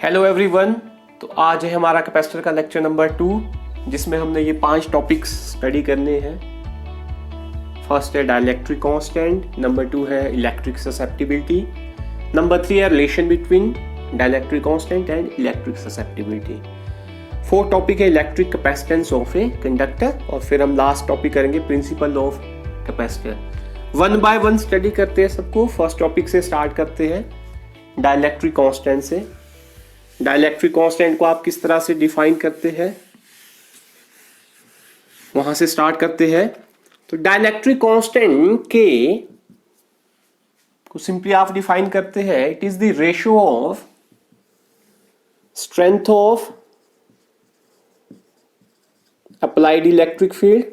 Hello everyone. तो आज है हमारा कैपेसिटर का लेक्चर नंबर 2 जिसमें हमने ये 5 टॉपिक्स स्टडी करने हैं। फर्स्ट है डाइलेक्ट्रिक कांस्टेंट, नंबर 2 है इलेक्ट्रिक ससेप्टिबिलिटी, नंबर 3 है relation between dielectric constant and electric susceptibility. 4th topic है electric capacitance of a conductor और फिर हम लास्ट टॉपिक करेंगे principle of capacitor. 1 by 1 study करते हैं सबको। फर्स्ट टॉपिक से स्टार्ट करते हैं डाइलेक्ट्रिक कांस्टेंट से। डाइलेक्ट्रिक कांस्टेंट को आप किस तरह से डिफाइन करते हैं, वहां से स्टार्ट करते हैं। तो डाइलेक्ट्रिक कांस्टेंट के को सिंपली आप डिफाइन करते हैं, it is the ratio of strength of applied electric field,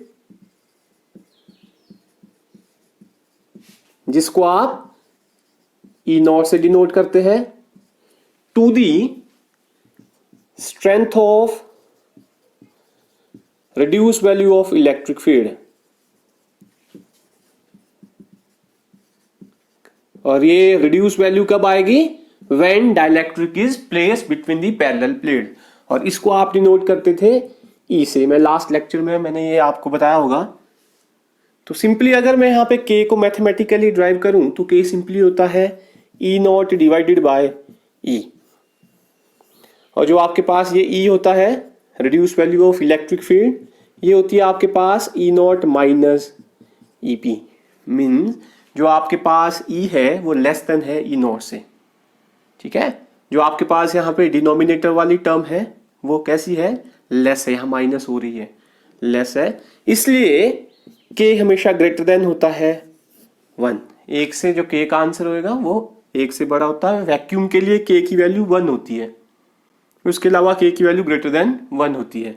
जिसको आप ई नॉट से डिनोट करते हैं, to the strength of reduced value of electric field। और ये reduced value कब आएगी? when dielectric is placed between the parallel plate। और इसको आप डिनोट करते थे E से। मैं लास्ट लेक्चर में मैंने ये आपको बताया होगा। तो सिंपली अगर मैं यहाँ पे K को मैथमेटिकली ड्राइव करूं तो K सिंपली होता है E not divided by E। और जो आपके पास ये E होता है reduce value of electric field, ये होती है आपके पास E not minus EP। Means जो आपके पास E है वो लेस देन है E नॉट से। ठीक है, जो आपके पास यहाँ पे डिनोमिनेटर वाली टर्म है वो कैसी है? लेस है, यहाँ माइनस हो रही है, लेस है, इसलिए K हमेशा ग्रेटर देन होता है 1। 1 से जो K का आंसर होएगा वो 1 से बड़ा होता है। वैक्यूम के लिए K की वैल्यू 1 होती है, उसके अलावा K की वैल्यू ग्रेटर देन 1 होती है।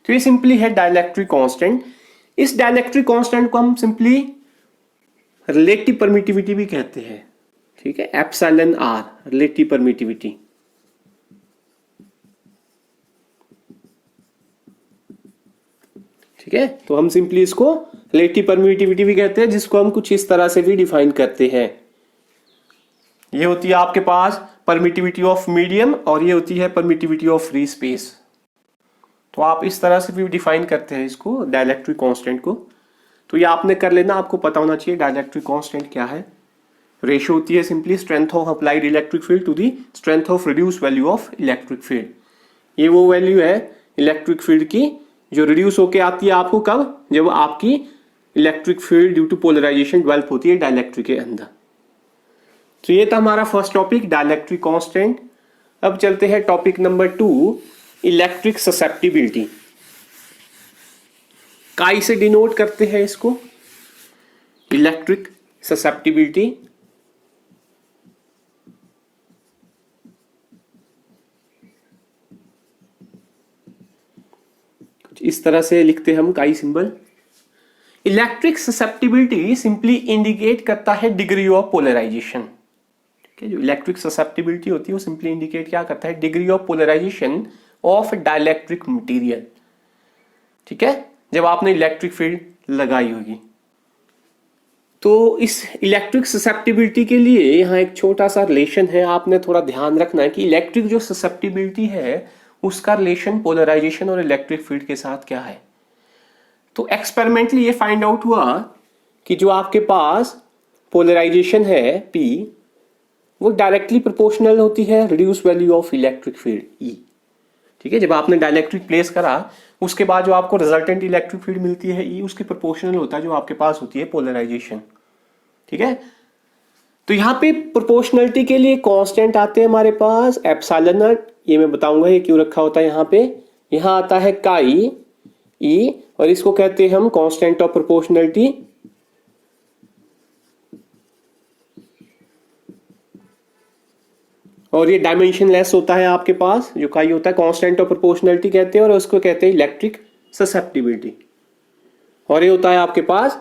तो ये सिंपली है डाइलेक्ट्रिक कांस्टेंट। इस डाइलेक्ट्रिक कांस्टेंट को हम सिंपली रिलेटिव परमिटिविटी भी कहते हैं। ठीक है, एप्सिलॉन आर रिलेटिव परमिटिविटी। ठीक है, तो हम सिंपली इसको रिलेटिव परमिटिविटी भी कहते हैं, जिसको हम कुछ इस तरह से भी डिफाइन करते हैं। ये होती है आपके पास परमिटिविटी ऑफ मीडियम और ये होती है परमिटिविटी ऑफ फ्री स्पेस। तो आप इस तरह से भी डिफाइन करते हैं इसको, डाइलेक्ट्रिक कांस्टेंट को। तो ये आपने कर लेना, आपको पता होना चाहिए डाइलेक्ट्रिक कांस्टेंट क्या है। रेशियो होती है simply strength of applied electric field to the strength of reduce value of electric field. ये वो वैल्यू है इलेक्ट्रिक फील्ड की जो रिड्यूस होके आती है आपको कब? जब आपकी electric field due to polarisation develop होती है डाइलेक्ट्रिक के अंदर। तो ये था हमारा फर्स्ट टॉपिक डाइलेक्ट्रिक कांस्टेंट। अब चलते हैं टॉपिक नंबर 2 इलेक्ट्रिक ससेप्टिबिलिटी। काई से डिनोट करते हैं इसको, इलेक्ट्रिक ससेप्टिबिलिटी। कुछ इस तरह से लिखते हैं हम chi symbol. Electric susceptibility simply indicate करता है डिग्री ऑफ पोलराइजेशन। जो इलेक्ट्रिक ससेप्टिबिलिटी होती है वो सिंपली इंडिकेट क्या करता है? Degree of polarisation of dielectric material. ठीक है, जब आपने इलेक्ट्रिक फील्ड लगाई होगी। तो इस इलेक्ट्रिक ससेप्टिबिलिटी के लिए यहाँ एक छोटा सा रिलेशन है, आपने थोड़ा ध्यान रखना है कि इलेक्ट्रिक जो ससेप्टिबिलिटी है उसका रिलेशन पोलराइजेशन और इलेक्ट्रिक फील्ड के साथ क्या है। तो एक्सपेरिमेंटली ये फाइंड आउट हुआ कि जो आपके पास पोलराइजेशन है P वो डायरेक्टली प्रोपोर्शनल होती है reduce value of electric field E। ठीक है, जब आपने डाइलेक्ट्रिक प्लेस करा उसके बाद जो आपको रिजल्टेंट इलेक्ट्रिक फील्ड मिलती है E उसके प्रोपोर्शनल होता है जो आपके पास होती है पोलराइजेशन। ठीक है, तो यहाँ पे प्रोपोर्शनलिटी के लिए कांस्टेंट आते हैं हमारे पास एप्सिलॉन नॉट। ये मैं बताऊंगा ये क्यों रखा होता है यहाँ पे। यहाँ आता है काई E और इसको कहते हैं हम कांस्टेंट ऑफ प्रोपोर्शनलिटी। और ये डायमेंशनलेस होता है आपके पास, जो काई होता है कांस्टेंट ऑफ प्रोपोर्शनलिटी कहते हैं और उसको कहते हैं इलेक्ट्रिक ससेप्टिबिलिटी। और ये होता है आपके पास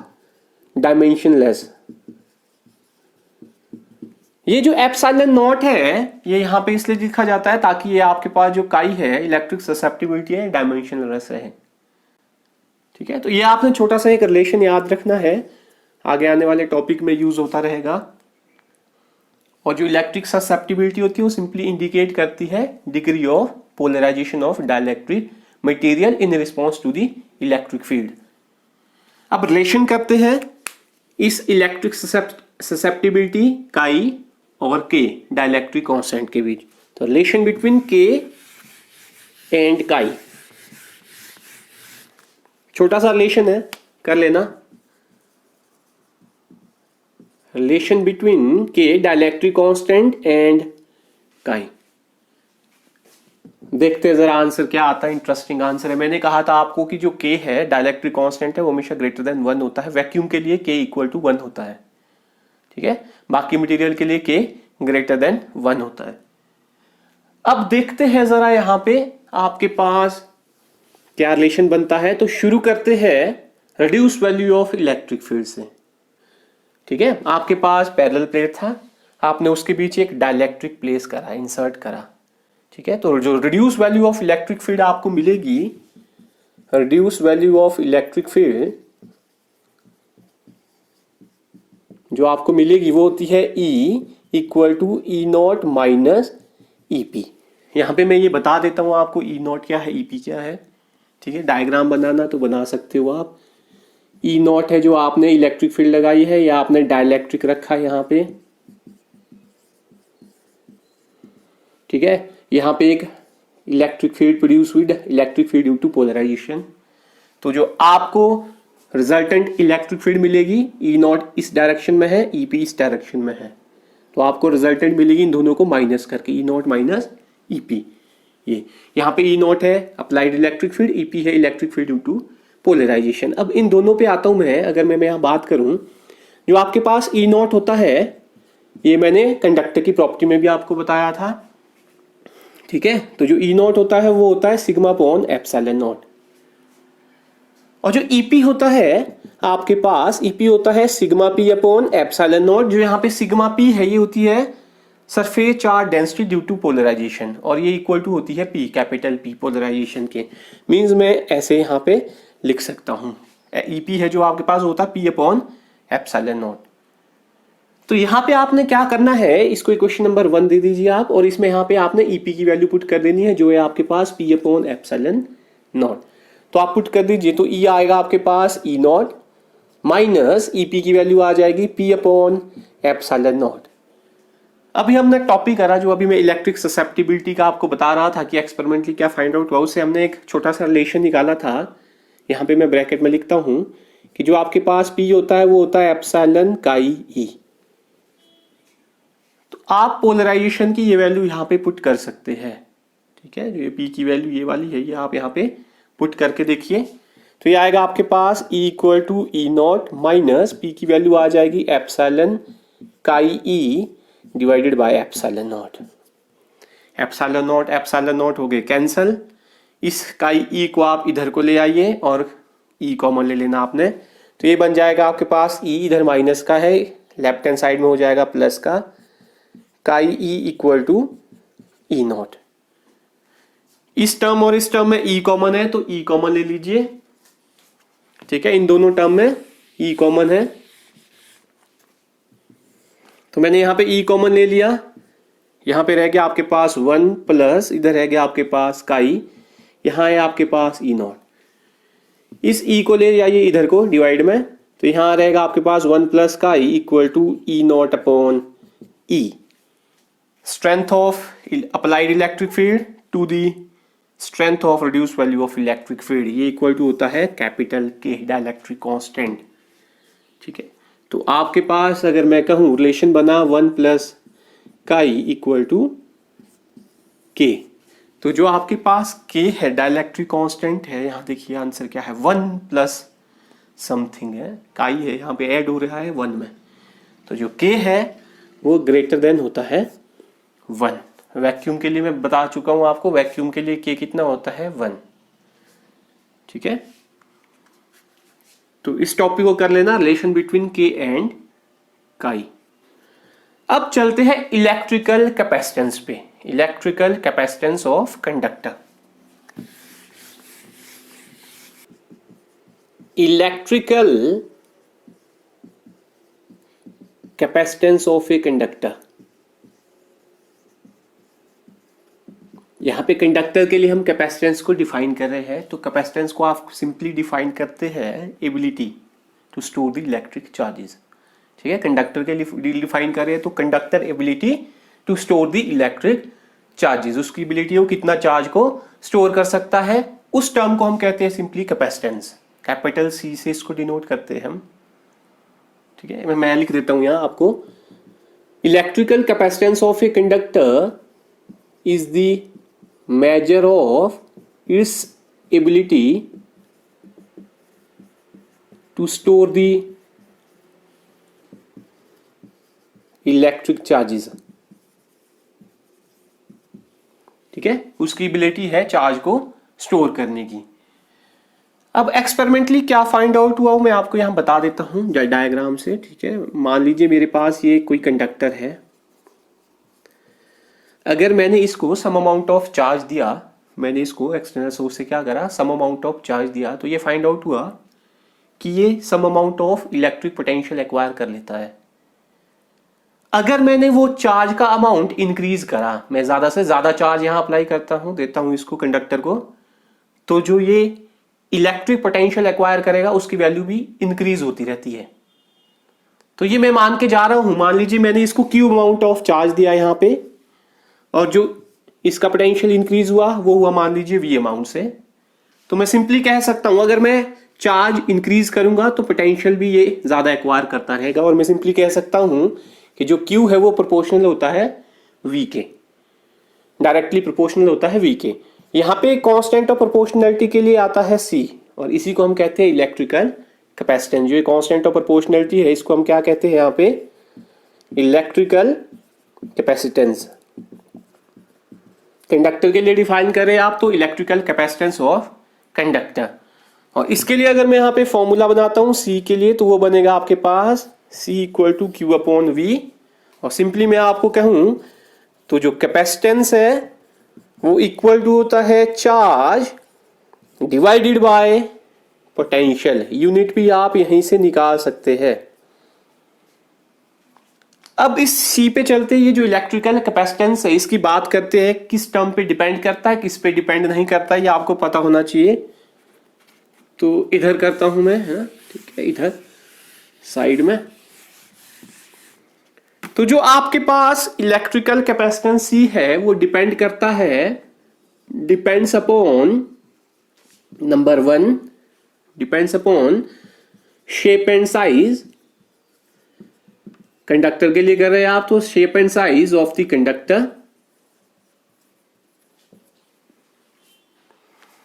डायमेंशनलेस। ये जो एप्सिलॉन नॉट है ये यहाँ पे इसलिए लिखा जाता है ताकि ये आपके पास जो काई है इलेक्ट्रिक ससेप्टिबिलिटी है डायमेंशनलेस रहे। ठीक है, तो ये आपने छोटा सा एक रिलेशन याद रखना है, आगे आने वाले टॉपिक में यूज होता रहेगा। और जो इलेक्ट्रिक ससेप्टिबिलिटी होती है वो सिंपली इंडिकेट करती है degree of polarisation of dielectric material in response to the electric field. अब रिलेशन करते हैं इस इलेक्ट्रिक ससेप्टिबिलिटी काई और के डाइलेक्ट्रिक कांस्टेंट के बीच। तो रिलेशन बिटवीन के एंड काई, छोटा सा रिलेशन है, कर लेना। रिलेशन बिटवीन के डाइलेक्ट्रिक कांस्टेंट एंड काई। देखते हैं जरा आंसर क्या आता है। इंटरेस्टिंग आंसर है। मैंने कहा था आपको कि जो के है डाइलेक्ट्रिक कांस्टेंट है वो हमेशा ग्रेटर देन 1 होता है। वैक्यूम के लिए के इक्वल टू 1 होता है, ठीक है। बाकी मटेरियल के लिए के ग्रेटर देन 1 होता है। अब देखते हैं जरा यहां पे आपके पास क्या रिलेशन बनता है। तो शुरू करते हैं reduce value of electric field से, ठीक है। आपके पास पैरेलल प्लेट था, आपने उसके बीच एक डाइलेक्ट्रिक प्लेस करा, इंसर्ट करा, ठीक है। तो जो reduce value of electric field आपको मिलेगी, reduce value of electric field जो आपको मिलेगी वो होती है E equal to E naught minus EP. यहां पे मैं ये बता देता हूं आपको ई नॉट क्या है, ईपी क्या है, ठीक है। डायग्राम बनाना तो बना सकते हो आप। ई नॉट है जो आपने इलेक्ट्रिक फील्ड लगाई है या आपने डाइलेक्ट्रिक रखा है यहां पे, ठीक है। यहां पे एक इलेक्ट्रिक फील्ड प्रोड्यूस हुई, electric field due to polarisation. तो जो आपको रिजल्टेंट इलेक्ट्रिक फील्ड मिलेगी ई नॉट इस डायरेक्शन में है, ईपी इस डायरेक्शन में है। तो आपको रिजल्टेंट मिलेगी इन दोनों को माइनस करके, ई नॉट माइनस ईपी। ये यहाँ पे ई नॉट है अप्लाइड इलेक्ट्रिक फील्ड, ईपी है electric field due to polarisation. अब इन दोनों पे आता हूं मैं। अगर मैं यहाँ बात करूं, जो आपके पास ई नॉट होता है, ये मैंने कंडक्टर की प्रॉपर्टी में भी आपको बताया था, ठीक है। तो जो ई नॉट होता है वो होता है सिग्मा अपॉन एप्सिलॉन नॉट। और जो ईपी होता है आपके पास, ईपी होता है sigma P upon epsilon naught. जो यहाँ पे सिग्मा पी है ये होती है surface charge density due to polarization, और ये इक्वल टू होती है पी, कैपिटल पी पोलराइजेशन के। मींस मैं ऐसे यहाँ पे लिख सकता हूँ, ईपी है जो आपके पास होता है पी अपॉन एप्सिलॉन नॉट। तो यहाँ पे आपने क्या करना है, इसको इक्वेशन नंबर 1 दे दीजिए आप, और इसमें यहाँ पे आपने ईपी की वैल्यू पुट कर देनी है जो है आपके पास पी अपॉन एप्सिलॉन नॉट। तो आप पुट कर दीजिए। तो ई आएगा आपके पास ई नॉट माइनस ईपी की वैल्यू आ जाएगी पी अपॉन एप्सिलॉन नॉट। अभी हमने टॉपिक करा जो अभी मैं इलेक्ट्रिक ससेप्टिबिलिटी का आपको बता रहा था कि एक्सपेरिमेंटली क्या फाइंड आउट हुआ, उससे हमने एक छोटा सा रिलेशन निकाला था। यहाँ पे मैं ब्रैकेट में लिखता हूँ कि जो आपके पास पी होता है वो होता है एप्सिलॉन काई ई। तो आप पोलराइजेशन की ये वैल्यू यहाँ पे पुट कर सकते हैं, ठीक है। जो ये पी की वैल्यू ये वाली है, ये आप यहाँ पे पुट करके देखिए। तो ये आएगा आपके पास E equal to E naught minus P की वैल्यू आ जाएगी epsilon chi E divided by epsilon naught. Epsilon naught हो गए कैंसल। इस काई ई को आप इधर को ले आइए और ई कॉमन ले लेना आपने। तो ये बन जाएगा आपके पास ई इधर माइनस का है, लेफ्ट हैंड साइड में हो जाएगा प्लस का, chi E equal to E naught. इस टर्म और इस टर्म में ई कॉमन है तो ई कॉमन ले लीजिए, ठीक है। इन दोनों टर्म में ई कॉमन है तो मैंने यहां पे ई कॉमन ले लिया। यहां पे रह गया आपके पास 1 प्लस इधर रह गया आपके पास काई, यहां है आपके पास ई नॉट। इस ई को ले जाइए इधर को डिवाइड में, तो यहां रहेगा आपके पास 1 plus chi equal to E naught upon E. Strength of applied electric field to the strength of reduce value of electric field, ये इक्वल टू होता है कैपिटल के डाइलेक्ट्रिक कांस्टेंट, ठीक है। तो आपके पास अगर मैं कहूं रिलेशन बना 1 प्लस काई इक्वल टू के। तो जो आपके पास के है डाइलेक्ट्रिक कांस्टेंट है, यहां देखिए आंसर क्या है 1 प्लस समथिंग है, काई है यहां पे ऐड हो रहा है 1 में। तो जो के है वो ग्रेटर देन होता है 1। वैक्यूम के लिए मैं बता चुका हूं आपको, वैक्यूम के लिए के कितना होता है 1, ठीक है। तो इस टॉपिक को कर लेना, रिलेशन बिटवीन के एंड काई। अब चलते हैं इलेक्ट्रिकल कैपेसिटेंस पे, electrical capacitance of conductor. Electrical capacitance of a conductor. यहाँ पे कंडक्टर के लिए हम कैपेसिटेंस को डिफाइन कर रहे हैं, तो कैपेसिटेंस को आप सिंपली डिफाइन करते हैं ability to store the electric charges. ठीक है, कंडक्टर के लिए डिफाइन कर रहे हैं तो conductor ability to store the electric charges, उसकी एबिलिटी वो कितना चार्ज को स्टोर कर सकता है, उस टर्म को हम कहते हैं सिंपली कैपेसिटेंस। कैपिटल सी से इसको डिनोट करते हैं हम। ठीक है, मैं लिख देता हूं यहां आपको, electrical capacitance of a conductor is the measure of its ability to store the electric charges। ठीक है, उसकी एबिलिटी है चार्ज को स्टोर करने की। अब एक्सपेरिमेंटली क्या फाइंड आउट हुआ मैं आपको यहां बता देता हूं डायग्राम से। ठीक है, मान लीजिए मेरे पास ये कोई कंडक्टर है, अगर मैंने इसको सम अमाउंट ऑफ चार्ज दिया, मैंने इसको एक्सटर्नल सोर्स से क्या करा, सम अमाउंट ऑफ चार्ज दिया, तो ये फाइंड आउट हुआ कि ये some amount of electric potential acquire कर लेता है। अगर मैंने वो चार्ज का अमाउंट इंक्रीज करा, मैं ज्यादा से ज्यादा चार्ज यहां अप्लाई करता हूं, देता हूं इसको कंडक्टर को, तो जो ये इलेक्ट्रिक पोटेंशियल एक्वायर करेगा उसकी वैल्यू भी इंक्रीज होती रहती है। तो ये मैं मान के जा रहा हूं, मान लीजिए मैंने इसको क्यू अमाउंट ऑफ चार्ज दिया यहां पे, और जो इसका पोटेंशियल इंक्रीज हुआ वो हुआ मान लीजिए वी अमाउंट से। तो मैं सिंपली कह सकता हूं अगर मैं चार्ज इंक्रीज करूंगा तो पोटेंशियल भी ये ज्यादा एक्वायर करता रहेगा, और मैं सिंपली कह सकता हूं कि जो क्यू है वो प्रोपोर्शनल होता है वी के, डायरेक्टली प्रोपोर्शनल होता है वी के। यहां पे कांस्टेंट ऑफ प्रोपोर्शनैलिटी के लिए आता है सी, और इसी को हम कहते हैं इलेक्ट्रिकल कैपेसिटेंस। जो कांस्टेंट ऑफ प्रोपोर्शनैलिटी है इसको हम क्या कहते हैं यहाँ पे, इलेक्ट्रिकल कैपेसिटेंस। कंडक्टर के लिए डिफाइन करें आप तो इलेक्ट्रिकल कैपेसिटेंस ऑफ कंडक्टर। और इसके लिए अगर मैं यहाँ पे फॉर्मूला बनाता हूं सी के लिए, तो वो बनेगा आपके पास C equal to Q upon V. और सिंपली मैं आपको कहूं तो जो कैपेसिटेंस है वो इक्वल टू होता है charge divided by potential. Unit भी आप यहीं से निकाल सकते हैं। अब इस सी पे चलते, ये जो इलेक्ट्रिकल कैपेसिटेंस है इसकी बात करते हैं, किस टर्म पे डिपेंड करता है, किस पे डिपेंड नहीं करता, ये आपको पता होना चाहिए। तो इधर करता हूं मैं, है ठीक है, इधर साइड में। तो जो आपके पास इलेक्ट्रिकल कैपेसिटेंस सी है वो डिपेंड करता है, depends upon number 1 depends upon shape and size. Conductor के लिए कर रहे हैं आप तो shape and size of the conductor,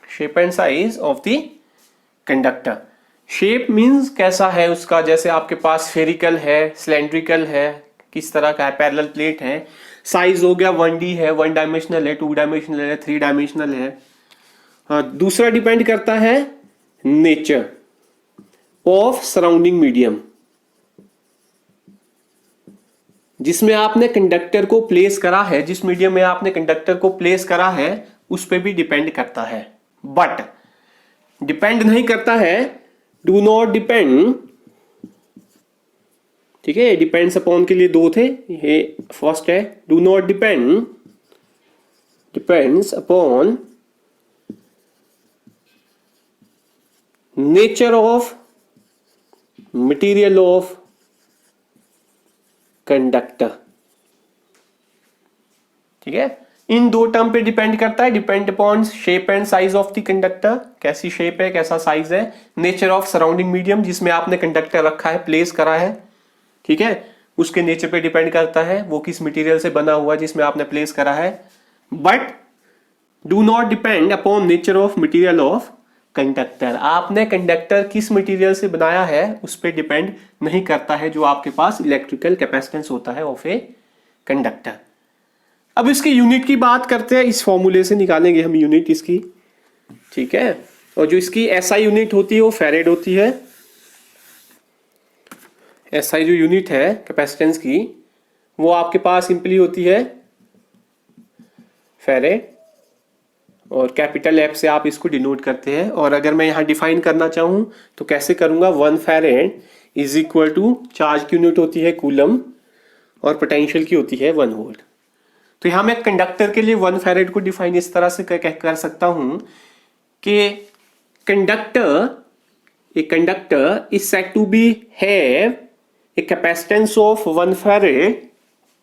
shape and size of the conductor. Shape means कैसा है उसका, जैसे आपके पास स्फेरिकल है, सिलेंड्रिकल है, किस तरह का है, पैरेलल प्लेट है। साइज हो गया 1D है, 1 डायमेंशनल है, 2 डायमेंशनल है, 3 डायमेंशनल है। दूसरा डिपेंड करता है नेचर ऑफ सराउंडिंग मीडियम, जिसमें आपने कंडक्टर को प्लेस करा है, जिस मीडियम में आपने कंडक्टर को प्लेस करा है उस पे भी डिपेंड करता है। बट डिपेंड नहीं करता है, डू नॉट डिपेंड। ठीक है, डिपेंड्स अपॉन के लिए 2 थे, ये फर्स्ट है, do not depend, depends upon nature of material of conductor. ठीक है, इन 2 टर्म पे डिपेंड करता है, depend upon shape and size of the conductor, कैसी शेप है, कैसा साइज है, नेचर ऑफ सराउंडिंग मीडियम, जिसमें आपने कंडक्टर रखा है, प्लेस करा है, ठीक है, उसके नेचर पे डिपेंड करता है, वो किस मटेरियल से बना हुआ जिसमें आपने प्लेस करा है। But do not depend upon nature of material of conductor. आपने कंडक्टर किस मटेरियल से बनाया है उस पर डिपेंड नहीं करता है जो आपके पास इलेक्ट्रिकल कैपेसिटेंस होता है ऑफ ए कंडक्टर। अब इसकी यूनिट की बात करते हैं, इस फॉर्मूले से निकालेंगे हम यूनिट इसकी। ठीक है, और जो इसकी एसआई यूनिट होती है वो फैरेड होती है। एसआई जो यूनिट है कैपेसिटेंस की वो आपके पास सिंपली होती है फैरेड, और कैपिटल एफ से आप इसको डिनोट करते हैं। और अगर मैं यहाँ डिफाइन करना चाहूँ तो कैसे करूँगा, 1 farad is equal to charge की यूनिट होती है कूलम और पोटेंशियल की होती है 1 वोल्ट। तो यहां मैं कंडक्टर के लिए 1 फैरेड को डिफाइन इस तरह से कर सकता हूं कि conductor is said to be have a capacitance of 1 farad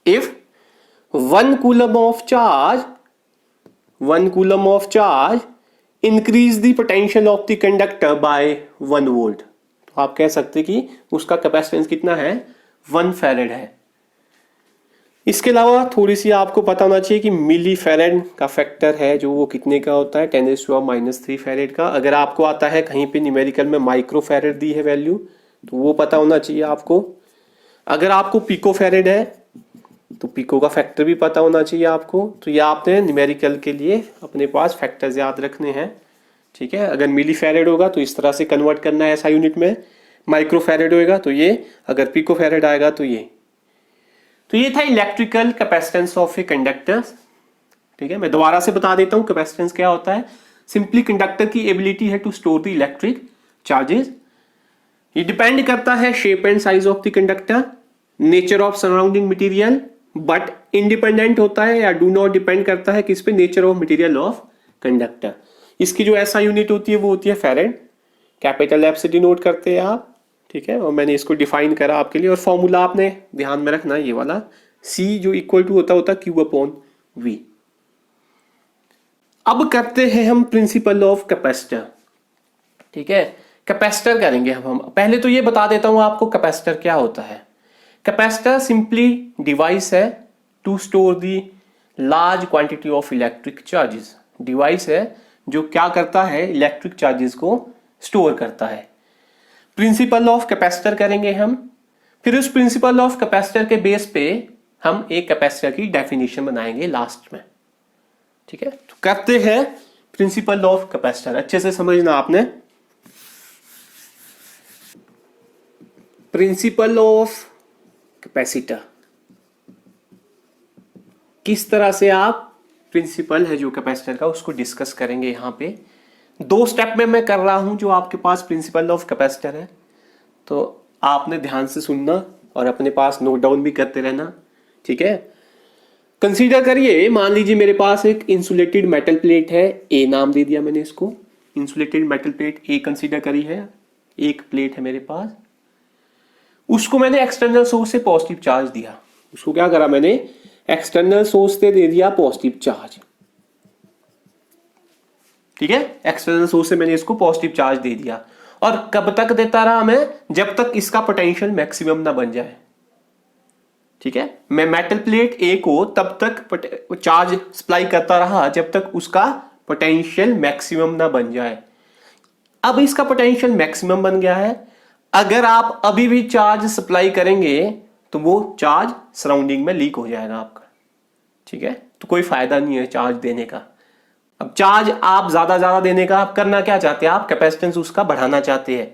if 1 coulomb of charge increase the potential of the conductor by 1 volt। तो आप कह सकते कि उसका कैपेसिटेंस कितना है, 1 फैरेड है। इसके अलावा थोड़ी सी आपको पता होना चाहिए कि मिली फैरेड का फैक्टर है जो वो कितने का होता है, 10⁻³ फैरेड का। अगर आपको आता है कहीं पे न्यूमेरिकल में माइक्रो फैरेड दी है वैल्यू, तो वो पता होना चाहिए आपको। अगर आपको पिको फैरेड है तो पिको का फैक्टर भी पता होना चाहिए आपको। तो ये आपने न्यूमेरिकल के लिए अपने पास फैक्टर्स याद रखने हैं, ठीक है। अगर मिली फैरेड होगा तो इस तरह से कन्वर्ट करना है SI यूनिट में, माइक्रो फैरेड होगा तो ये, अगर पिको फैरेड आएगा तो ये। तो ये था electrical capacitance of a conductor, ठीक है। मैं दोबारा से बता देता हूं कैपेसिटेंस क्या होता है। सिंपली कंडक्टर की एबिलिटी है to store the electric charges. ये डिपेंड करता है shape and size of the conductor, nature of surrounding material, but independent होता है या डू नॉट डिपेंड करता है किस पे, nature of material of conductor. इसकी जो SI यूनिट होती है वो होती है फैरेड, कैपिटल F से डिनोट करते हैं आप, ठीक है। और मैंने इसको डिफाइन करा आपके लिए, और फॉर्मूला आपने ध्यान में रखना ये वाला, C जो इक्वल टू होता है Q/V। अब करते हैं हम प्रिंसिपल ऑफ कैपेसिटर, ठीक है। कैपेसिटर करेंगे हम पहले तो ये बता देता हूं आपको कैपेसिटर क्या होता है। कैपेसिटर सिंपली डिवाइस है to store the large quantity of electric charges. Device है जो क्या करता है, इलेक्ट्रिक चार्जेस को स्टोर करता है। प्रिंसिपल ऑफ कैपेसिटर करेंगे हम, फिर उस प्रिंसिपल ऑफ कैपेसिटर के बेस पे हम एक कैपेसिटर की डेफिनेशन बनाएंगे लास्ट में, ठीक है। तो करते हैं प्रिंसिपल ऑफ कैपेसिटर, अच्छे से समझना आपने। प्रिंसिपल ऑफ कैपेसिटर किस तरह से आप प्रिंसिपल है जो कैपेसिटर का उसको डिस्कस करेंगे। यहां पे 2 स्टेप में मैं कर रहा हूं जो आपके पास प्रिंसिपल ऑफ कैपेसिटर है, तो आपने ध्यान से सुनना और अपने पास नोट डाउन भी करते रहना, ठीक है। कंसीडर करिए, मान लीजिए मेरे पास एक इंसुलेटेड मेटल प्लेट है, ए नाम दे दिया मैंने इसको, इंसुलेटेड मेटल प्लेट ए कंसीडर करी है। एक प्लेट है मेरे पास, उसको मैंने एक्सटर्नल सोर्स से पॉजिटिव चार्ज दिया। उसको क्या करा मैंने, एक्सटर्नल सोर्स से दे दिया पॉजिटिव चार्ज, ठीक है। एक्सटर्नल सोर्स से मैंने इसको पॉजिटिव चार्ज दे दिया, और कब तक देता रहा मैं, जब तक इसका पोटेंशियल मैक्सिमम ना बन जाए, ठीक है। मैं मेटल प्लेट ए को तब तक चार्ज सप्लाई करता रहा जब तक उसका पोटेंशियल मैक्सिमम ना बन जाए। अब इसका पोटेंशियल मैक्सिमम बन गया है, अगर आप अभी भी चार्ज सप्लाई करेंगे तो वो चार्ज सराउंडिंग में लीक हो जाएगा आपका, ठीक है। तो कोई फायदा नहीं है चार्ज देने का। अब चार्ज आप ज्यादा देने का आप करना क्या चाहते हैं, आप कैपेसिटेंस उसका बढ़ाना चाहते हैं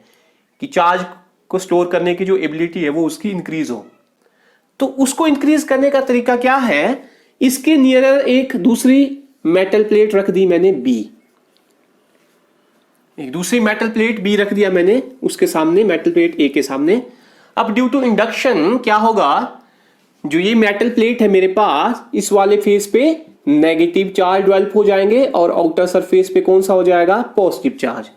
कि चार्ज को स्टोर करने की जो एबिलिटी है वो उसकी इंक्रीज हो। तो उसको इंक्रीज करने का तरीका क्या है, इसके नियरर एक दूसरी मेटल प्लेट रख दी मैंने बी, एक दूसरी मेटल प्लेट बी रख दिया मैंने उसके सामने, मेटल प्लेट ए के सामने। अब ड्यू टू इंडक्शन क्या होगा, जो ये मेटल प्लेट है मेरे पास, इस वाले फेस पे नेगेटिव चार्ज डेवलप हो जाएंगे और आउटर सरफेस पे कौन सा हो जाएगा, पॉजिटिव चार्ज,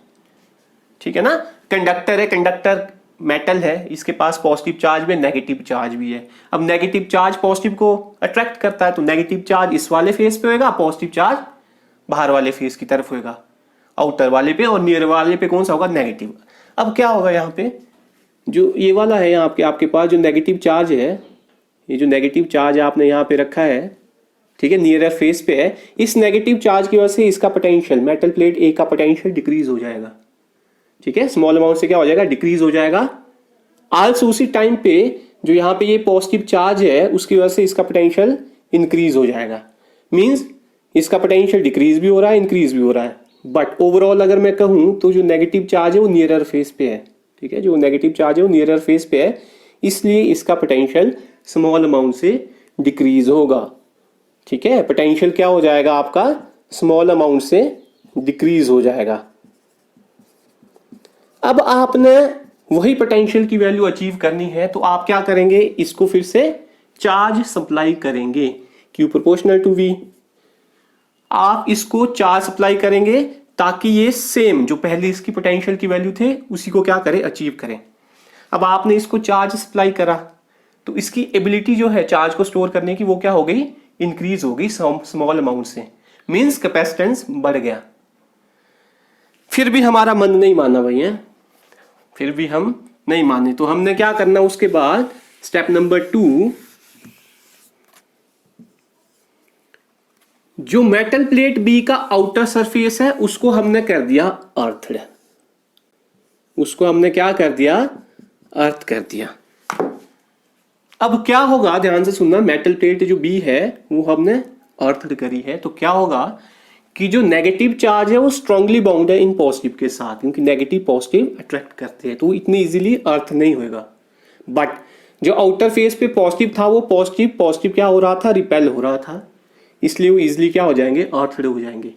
ठीक है ना। कंडक्टर है, कंडक्टर मेटल है, इसके पास पॉजिटिव चार्ज में नेगेटिव चार्ज भी है। अब नेगेटिव चार्ज पॉजिटिव को अट्रैक्ट करता है, तो नेगेटिव चार्ज इस वाले फेस पे होगा, पॉजिटिव चार्ज बाहर वाले फेस की तरफ होगा, आउटर वाले पे, और नियर वाले पे कौन सा होगा, नेगेटिव। अब क्या होगा, यहाँ पे जो ये वाला है, यहाँ पे आपके पास जो नेगेटिव चार्ज है, ये जो नेगेटिव चार्ज आपने यहाँ पे रखा है, ठीक है, नियर फेस पे है, इस नेगेटिव चार्ज की वजह से इसका पोटेंशियल, मेटल प्लेट ए का पोटेंशियल डिक्रीज हो जाएगा, ठीक है। स्मॉल अमाउंट से क्या हो जाएगा, डिक्रीज हो जाएगा। आल्सो उसी टाइम पे जो यहाँ पे ये पॉजिटिव चार्ज है उसकी वजह से इसका पोटेंशियल इंक्रीज हो जाएगा, मींस इसका पोटेंशियल डिक्रीज भी हो रहा है, इंक्रीज भी हो रहा है। बट ओवरऑल अगर मैं कहूं तो जो नेगेटिव चार्ज है वो नियरर फेस पे है, ठीक है, जो नेगेटिव चार्ज है वो नियरर फेस पे है, इसलिए इसका पोटेंशियल स्मॉल अमाउंट से डिक्रीज होगा, ठीक है। पोटेंशियल क्या हो जाएगा आपका, स्मॉल अमाउंट से डिक्रीज हो जाएगा। अब आपने वही पोटेंशियल की वैल्यू अचीव करनी है, तो आप क्या करेंगे, इसको फिर से चार्ज सप्लाई करेंगे। Q proportional to V। आप इसको चार्ज सप्लाई करेंगे ताकि ये सेम जो पहले इसकी पोटेंशियल की वैल्यू थे उसी को क्या करे, अचीव करें। अब आपने इसको चार्ज सप्लाई करा तो इसकी एबिलिटी जो है चार्ज को स्टोर करने की वो क्या हो गई, इंक्रीज हो गई स्मॉल अमाउंट से, मींस कैपेसिटेंस बढ़ गया। फिर भी हमारा मन नहीं माना भैया, फिर भी हम नहीं माने, तो हमने क्या करना उसके बाद, स्टेप नंबर 2, जो मेटल प्लेट बी का आउटर सरफेस है उसको हमने कर दिया अर्थड, उसको हमने क्या कर दिया, अर्थ कर दिया। अब क्या होगा, ध्यान से सुनना, मेटल प्लेट जो बी है वो हमने अर्थड करी है, तो क्या होगा कि जो नेगेटिव चार्ज है वो स्ट्रांगली बाउंड है इन पॉजिटिव के साथ, क्योंकि नेगेटिव पॉजिटिव अट्रैक्ट करते हैं, तो इतनी इजीली अर्थ नहीं होगा। बट जो आउटर फेस पे पॉजिटिव था वो पॉजिटिव क्या हो रहा था, रिपेल हो रहा था, इसलिए वो इजीली क्या हो जाएंगे, अर्थड हो जाएंगे।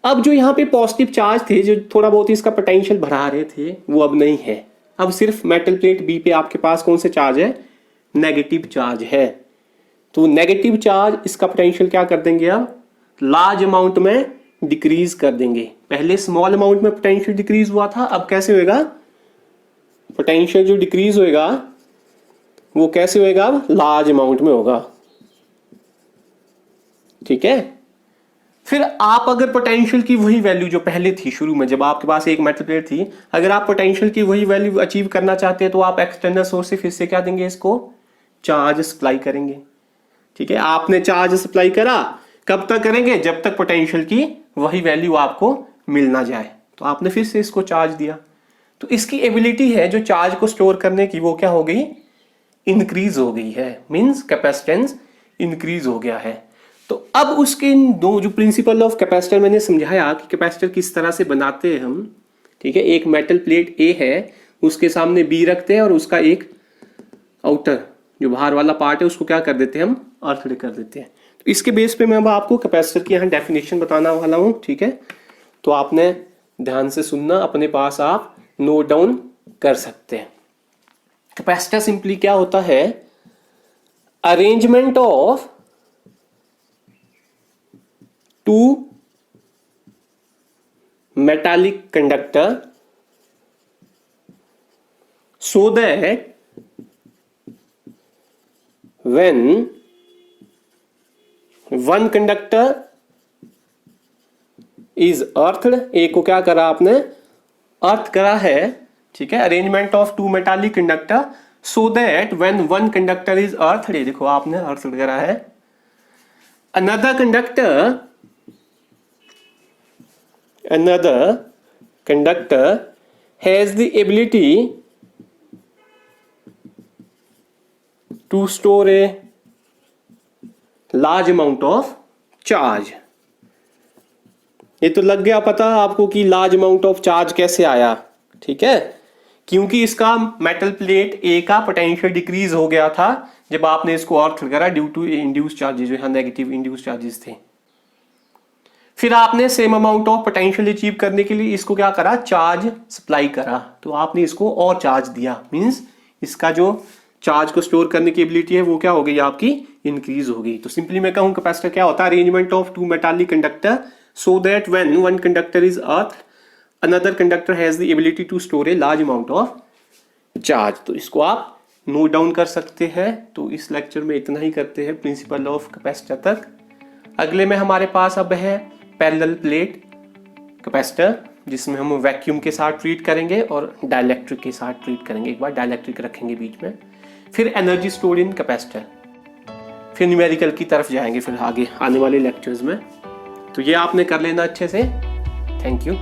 अब जो यहाँ पे पॉजिटिव चार्ज थे जो थोड़ा बहुत इसका पोटेंशियल बढ़ा रहे थे वो अब नहीं है, अब सिर्फ मेटल प्लेट बी पे आपके पास कौन से चार्ज है, नेगेटिव चार्ज है। तो नेगेटिव चार्ज इसका पोटेंशियल क्या कर देंगे, अब लार्ज अमाउंट में डिक्रीज कर देंगे। पहले स्मॉल अमाउंट में पोटेंशियल डिक्रीज हुआ था, अब कैसे होएगा, पोटेंशियल जो डिक्रीज होएगा वो कैसे होएगा, अब लार्ज अमाउंट में होगा। ठीक है, फिर आप अगर पोटेंशियल की वही वैल्यू जो पहले थी शुरू में जब आपके पास एक मेटल प्लेट थी, अगर आप पोटेंशियल की वही वैल्यू अचीव करना चाहते हैं तो आप एक्सटर्नल सोर्स से फिर से क्या देंगे, इसको चार्ज सप्लाई करेंगे। ठीक है, आपने चार्ज सप्लाई करा, कब तक करेंगे, जब तक पोटेंशियल की वही वैल्यू आपको मिल ना जाए, तो आपने फिर से इसको चार्ज दिया, तो इसकी एबिलिटी है जो चार्ज को स्टोर करने की वो क्या हो गई, इंक्रीज हो गई है, मींस कैपेसिटेंस इंक्रीज हो गया है। तो अब उसके दो जो प्रिंसिपल ऑफ कैपेसिटर मैंने समझाया कि कैपेसिटर किस तरह से बनाते हैं हम। ठीक है, एक मेटल प्लेट ए है, उसके सामने बी रखते हैं और उसका एक आउटर जो बाहर वाला पार्ट है उसको क्या कर देते हैं, हम अर्थड कर देते हैं। तो इसके बेस पे मैं अब आपको कैपेसिटर की यहाँ डेफिनेशन बताना वाला हूँ। ठीक है, तो आपने ध्यान से सुनना, अपने पास आप नोट डाउन कर सकते हैं। कैपेसिटर सिंपली क्या होता है, arrangement of two metallic conductor so that when one conductor is earthed, एक को क्या करा आपने, अर्थ करा है। ठीक है, arrangement of two metallic conductor so that when one conductor is earthed, देखो आपने earthed करा है, another conductor has the ability to store a large amount of charge। ये तो लग गया पता आपको कि लार्ज अमाउंट ऑफ चार्ज कैसे आया। ठीक है, क्योंकि इसका मेटल प्लेट ए का पोटेंशियल डिक्रीज हो गया था जब आपने इसको अर्थ करा ड्यू टू इंड्यूस चार्जेस, जो यहाँ नेगेटिव इंड्यूस चार्जेस थे। फिर आपने same amount of potential achieve करने के लिए इसको क्या करा, चार्ज सप्लाई करा, तो आपने इसको और चार्ज दिया, मींस इसका जो चार्ज को स्टोर करने की एबिलिटी है वो क्या हो गई, आपकी इंक्रीज हो गई। तो सिंपली मैं कहूं कैपेसिटर क्या होता है, arrangement of two metallic conductor so that when one conductor is earth another conductor has the ability to store a large amount of charge. तो इसको आप नोट डाउन कर सकते हैं। तो इस लेक्चर में इतना ही करते हैं प्रिंसिपल ऑफ कैपेसिटर तक। अगले में हमारे पास अब है पैरेलल प्लेट कैपेसिटर, जिसमें हम वैक्यूम के साथ ट्रीट करेंगे और डाइलेक्ट्रिक के साथ ट्रीट करेंगे। एक बार डाइलेक्ट्रिक रखेंगे बीच में, फिर एनर्जी स्टोर्ड इन कैपेसिटर, फिर न्यूमेरिकल की तरफ जाएंगे फिर आगे आने वाले लेक्चर्स में। तो ये आपने कर लेना अच्छे से। Thank you.